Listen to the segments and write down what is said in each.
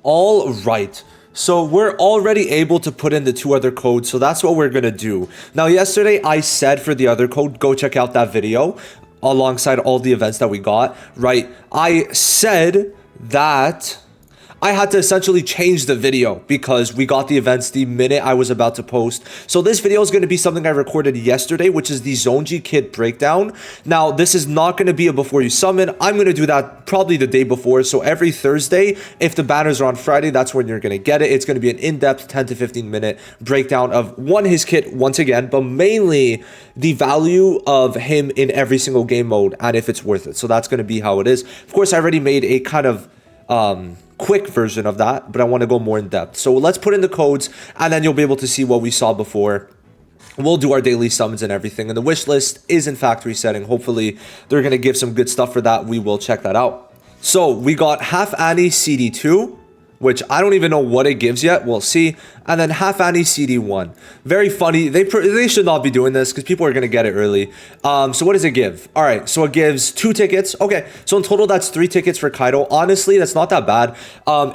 All right. So we're already able to put in the 2 other codes, so that's what we're going to do. Now, yesterday I said for the other code, go check out that video alongside all the events that we got, right? I said that I had to essentially change the video because we got the events the minute I was about to post. So this video is going to be something I recorded yesterday, which is the Zongji kit breakdown. Now, this is not going to be a before you summon. I'm going to do that probably the day before. So every Thursday, if the banners are on Friday, that's when you're going to get it. It's going to be an in-depth 10 to 15 minute breakdown of his kit once again, but mainly the value of him in every single game mode and if it's worth it. So that's going to be how it is. Of course, I already made a kind of quick version of that, but I want to go more in depth. So let's put in the codes and then you'll be able to see what we saw before. We'll do our daily summons and everything, and the wish list is in fact resetting. Hopefully they're going to give some good stuff for that. We will check that out. So we got half Annie CD2, which I don't even know what it gives yet. We'll see. And then half Annie CD1. Very funny. They should not be doing this because people are going to get it early. So what does it give? All right. So it gives 2 tickets. Okay. So in total, that's 3 tickets for Kaido. Honestly, that's not that bad.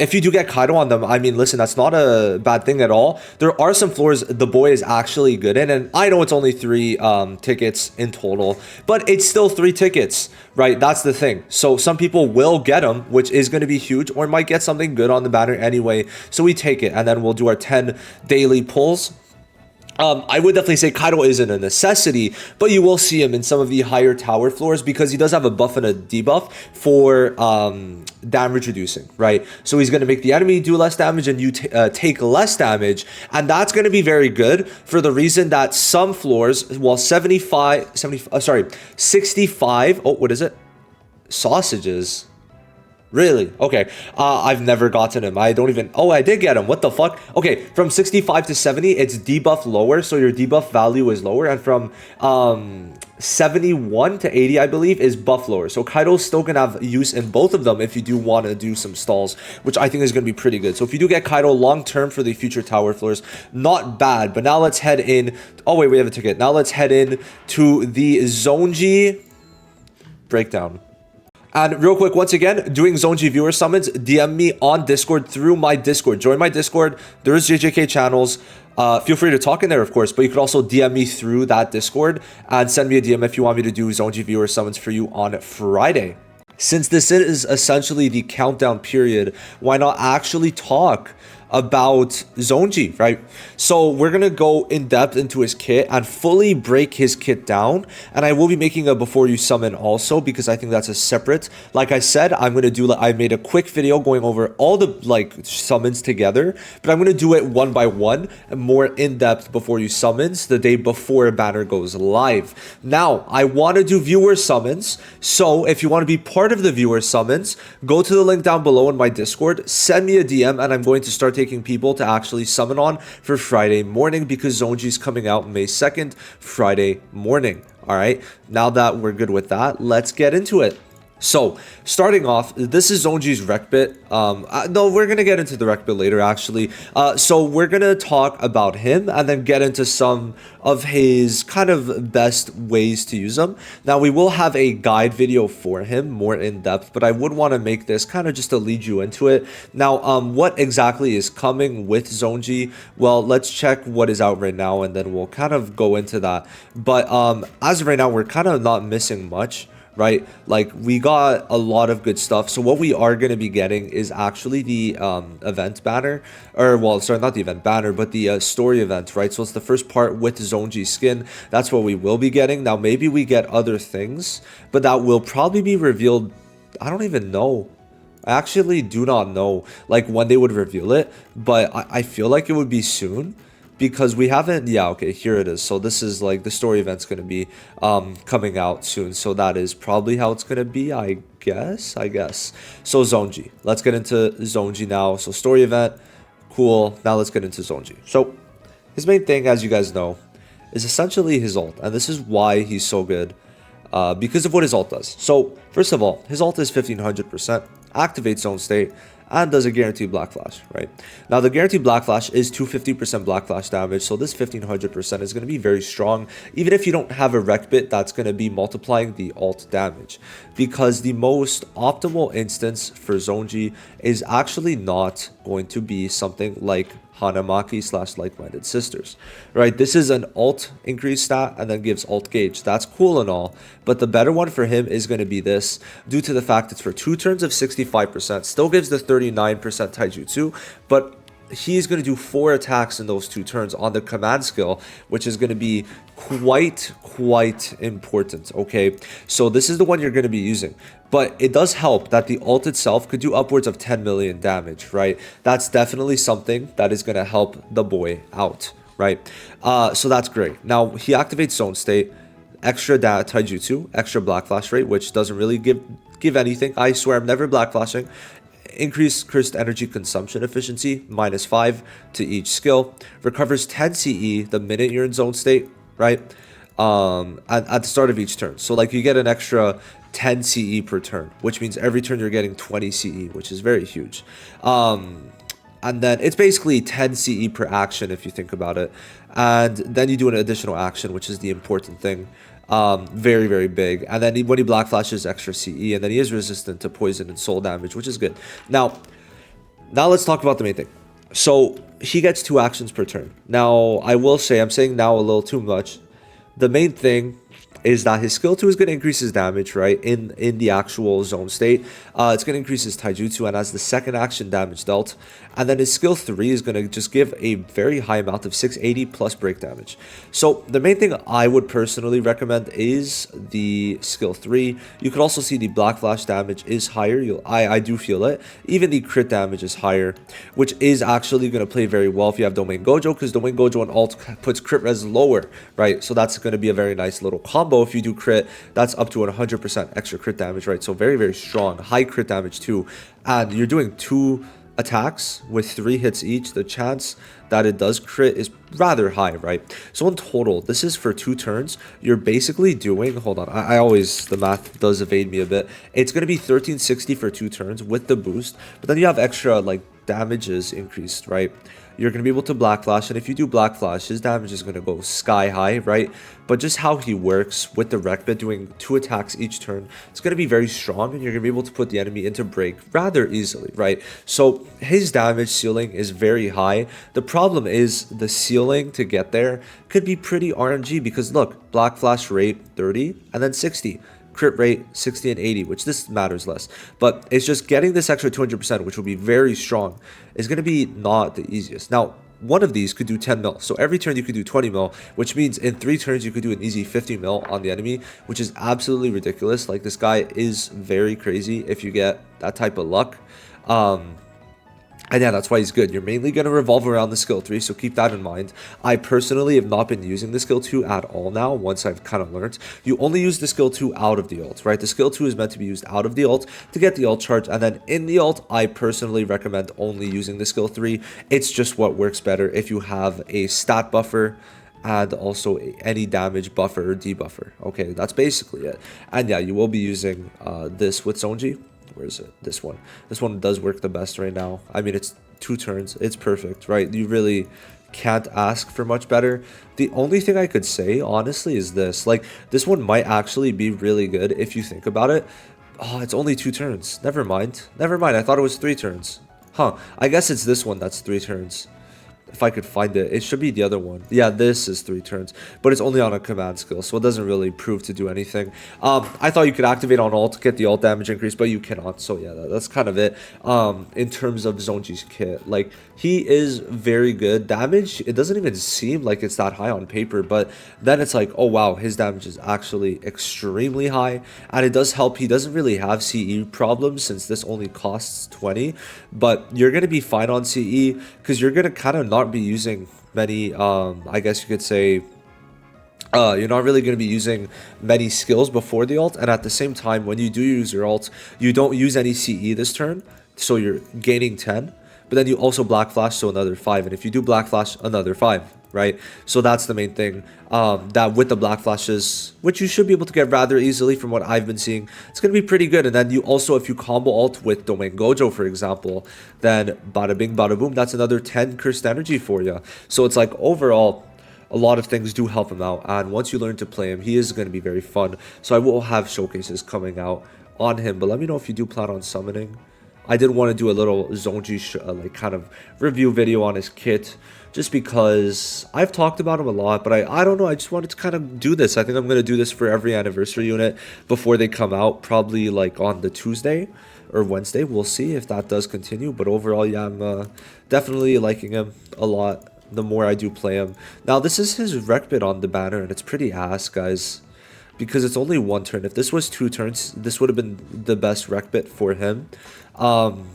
If you do get Kaido on them, I mean, listen, that's not a bad thing at all. There are some floors the boy is actually good in. And I know it's only 3 tickets in total, but it's still 3 tickets, right? That's the thing. So some people will get them, which is going to be huge, or might get something good on the banner anyway. So we take it and then we'll do our 10 daily pulls. I would definitely say Kaido isn't a necessity, but you will see him in some of the higher tower floors because he does have a buff and a debuff for damage reducing, right? So he's going to make the enemy do less damage and you take less damage, and that's going to be very good for the reason that some floors, well, 65, oh, what is it? Sausages. Really? Okay. I've never gotten him. I don't even... Oh, I did get him. What the fuck? Okay, from 65 to 70, it's debuff lower, so your debuff value is lower. And from 71 to 80, I believe, is buff lower. So Kaido's still going to have use in both of them if you do want to do some stalls, which I think is going to be pretty good. So if you do get Kaido long-term for the future tower floors, not bad. But now let's head in... Oh, wait, we have a ticket. Now let's head in to the Zongji breakdown. And real quick, once again, doing Zongji viewer summons, DM me on Discord through my Discord. Join my Discord. There's JJK channels. Feel free to talk in there, of course, but you could also DM me through that Discord and send me a DM if you want me to do Zongji viewer summons for you on Friday. Since this is essentially the countdown period, why not actually talk about Zongji, right? So we're gonna go in depth into his kit and fully break his kit down, and I will be making a before you summon also because I think that's a separate. Like I said, I'm gonna do, I made a quick video going over all the summons together, but I'm gonna do it one by one and more in depth before you summons the day before a banner goes live. Now I want to do viewer summons, so if you want to be part of the viewer summons, go to the link down below in my Discord, send me a DM, and I'm going to start taking people to actually summon on for Friday morning because Zongji's coming out May 2nd, Friday morning. All right, now that we're good with that, let's get into it. So, starting off, this is Zongji's rec bit. No, we're going to get into the rec bit later, actually. So, we're going to talk about him and then get into some of his kind of best ways to use him. Now, we will have a guide video for him, more in depth, but I would want to make this kind of just to lead you into it. Now, what exactly is coming with Zongji? Well, let's check what is out right now, and then we'll kind of go into that. But as of right now, we're kind of not missing much, right? Like, we got a lot of good stuff. So what we are going to be getting is actually the event banner, or well, sorry, not the event banner, but the story event, right? So it's the first part with Zongji skin. That's what we will be getting. Now maybe we get other things, but that will probably be revealed. I don't even know. I actually do not know like when they would reveal it, but I feel like it would be soon. Because we haven't, yeah, okay, here it is. So this is like the story event's going to be coming out soon. So that is probably how it's going to be, I guess. So Zongji, let's get into Zongji now. So story event, cool. Now let's get into Zongji. So his main thing, as you guys know, is essentially his ult. And this is why he's so good, because of what his ult does. So first of all, his ult is 1500%, activates zone state, and does a guaranteed black flash, right? Now the guaranteed black flash is 250% black flash damage, so this 1500% is going to be very strong, even if you don't have a rec bit that's going to be multiplying the alt damage, because the most optimal instance for Zongji is actually not going to be something like Hanamaki / like-minded sisters, right? This is an alt increase stat and then gives alt gauge. That's cool and all, but the better one for him is going to be this, due to the fact it's for 2 turns of 65%, still gives the 39% taijutsu, but he's going to do 4 attacks in those 2 turns on the command skill, which is going to be quite important, okay? So this is the one you're going to be using, but it does help that the ult itself could do upwards of 10 million damage, right? That's definitely something that is going to help the boy out, right? So that's great. Now he activates zone state, extra taijutsu, extra black flash rate, which doesn't really give anything. I swear I'm never black flashing. Increased cursed energy consumption efficiency, -5 to each skill. Recovers 10 CE the minute you're in zone state, right? At the start of each turn. So like you get an extra 10 CE per turn, which means every turn you're getting 20 CE, which is very huge. And then it's basically 10 CE per action if you think about it. And then you do an additional action, which is the important thing. Very big. And then when he black flashes, extra CE, and then he is resistant to poison and soul damage, which is good. Now let's talk about the main thing. So he gets 2 actions per turn. Now I will say, I'm saying now a little too much. The main thing is that his skill 2 is going to increase his damage, right, in the actual zone state. It's going to increase his taijutsu and as the second action damage dealt. And then his skill 3 is going to just give a very high amount of 680 plus break damage. So the main thing I would personally recommend is the skill 3. You could also see the black flash damage is higher. I do feel it. Even the crit damage is higher, which is actually going to play very well if you have Domain Gojo, because Domain Gojo and alt puts crit res lower, right? So that's going to be a very nice little combo. If you do crit, that's up to 100% extra crit damage, right? So very strong, high crit damage too. And you're doing 2 attacks with 3 hits each. The chance that it does crit is rather high, right? So in total, this is for 2 turns. You're basically doing, hold on, I always, the math does evade me a bit. It's going to be 1360 for 2 turns with the boost, but then you have extra like damages increased, right? You're going to be able to black flash, and if you do black flash, his damage is going to go sky high, right? But just how he works with the rec bit, doing 2 attacks each turn, it's going to be very strong, and you're going to be able to put the enemy into break rather easily, right? So his damage ceiling is very high. The problem is the ceiling to get there could be pretty RNG, because look, black flash rate 30 and then 60. Crit rate 60 and 80, which this matters less, but it's just getting this extra 200%, which will be very strong, is going to be not the easiest. Now one of these could do 10 mil, so every turn you could do 20 mil, which means in 3 turns you could do an easy 50 mil on the enemy, which is absolutely ridiculous. Like, this guy is very crazy if you get that type of luck. And yeah, that's why he's good. You're mainly going to revolve around the skill 3, so keep that in mind. I personally have not been using the skill 2 at all now, once I've kind of learned. You only use the skill 2 out of the ult, right? The skill 2 is meant to be used out of the ult to get the ult charge, and then in the ult, I personally recommend only using the skill 3. It's just what works better if you have a stat buffer and also any damage buffer or debuffer. Okay, that's basically it. And yeah, you will be using this with Zongji. Where is it? This one. This one does work the best right now. I mean, it's 2 turns. It's perfect, right? You really can't ask for much better. The only thing I could say, honestly, is this. Like, this one might actually be really good if you think about it. Oh, it's only 2 turns. Never mind. Never mind. I thought it was 3 turns. Huh. I guess it's this one that's 3 turns. If I could find it, it should be the other one. Yeah, this is 3 turns, but it's only on a command skill, so it doesn't really prove to do anything. I thought you could activate on ult, get the ult damage increase, but you cannot. So yeah, that's kind of it. In terms of Zongji's kit, like, he is very good. Damage, it doesn't even seem like it's that high on paper, but then it's like, oh wow, his damage is actually extremely high, and it does help. He doesn't really have CE problems since this only costs 20, but you're gonna be fine on CE because you're gonna kind of not be using many I guess you could say you're not really going to be using many skills before the ult, and at the same time, when you do use your ult, you don't use any CE this turn, so you're gaining 10, but then you also black flash, so another 5, and if you do black flash, another 5. right? So that's the main thing. That with the black flashes, which you should be able to get rather easily from what I've been seeing, it's going to be pretty good. And then you also, if you combo alt with Domain Gojo, for example, then bada bing, bada boom, that's another 10 cursed energy for you. So it's like overall, a lot of things do help him out. And once you learn to play him, he is going to be very fun. So I will have showcases coming out on him. But let me know if you do plan on summoning. I did want to do a little Zongji like kind of review video on his kit, just because I've talked about him a lot, but I don't know, I just wanted to kind of do this. I think I'm going to do this for every anniversary unit before they come out, probably like on the Tuesday or Wednesday. We'll see if that does continue, but overall, yeah, I'm definitely liking him a lot the more I do play him. Now, this is his rec bit on the banner, and it's pretty ass, guys, because it's only one turn. If this was 2 turns, this would have been the best rec bit for him,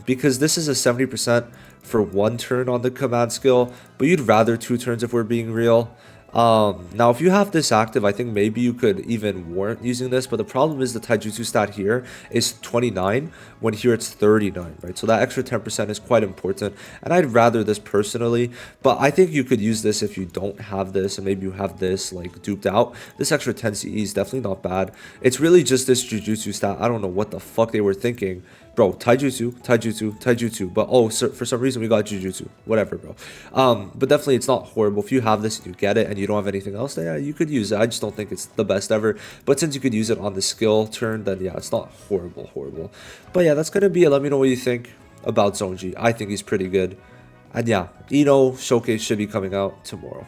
because this is a 70% for 1 turn on the command skill, but you'd rather 2 turns if we're being real. Now, if you have this active, I think maybe you could even warrant using this, but the problem is the taijutsu stat here is 29, when here it's 39, right? So that extra 10% is quite important, and I'd rather this personally, but I think you could use this if you don't have this, and maybe you have this like duped out. This extra 10 CE is definitely not bad. It's really just this jujutsu stat. I don't know what the fuck they were thinking. Bro, taijutsu, but oh, for some reason we got jujutsu, whatever, bro. But definitely it's not horrible. If you have this and you get it and you don't have anything else, then yeah, you could use it. I just don't think it's the best ever, but since you could use it on the skill turn, then yeah, it's not horrible. But yeah, that's gonna be it. Let me know what you think about Zongji. I think he's pretty good, and yeah, Ino showcase should be coming out tomorrow.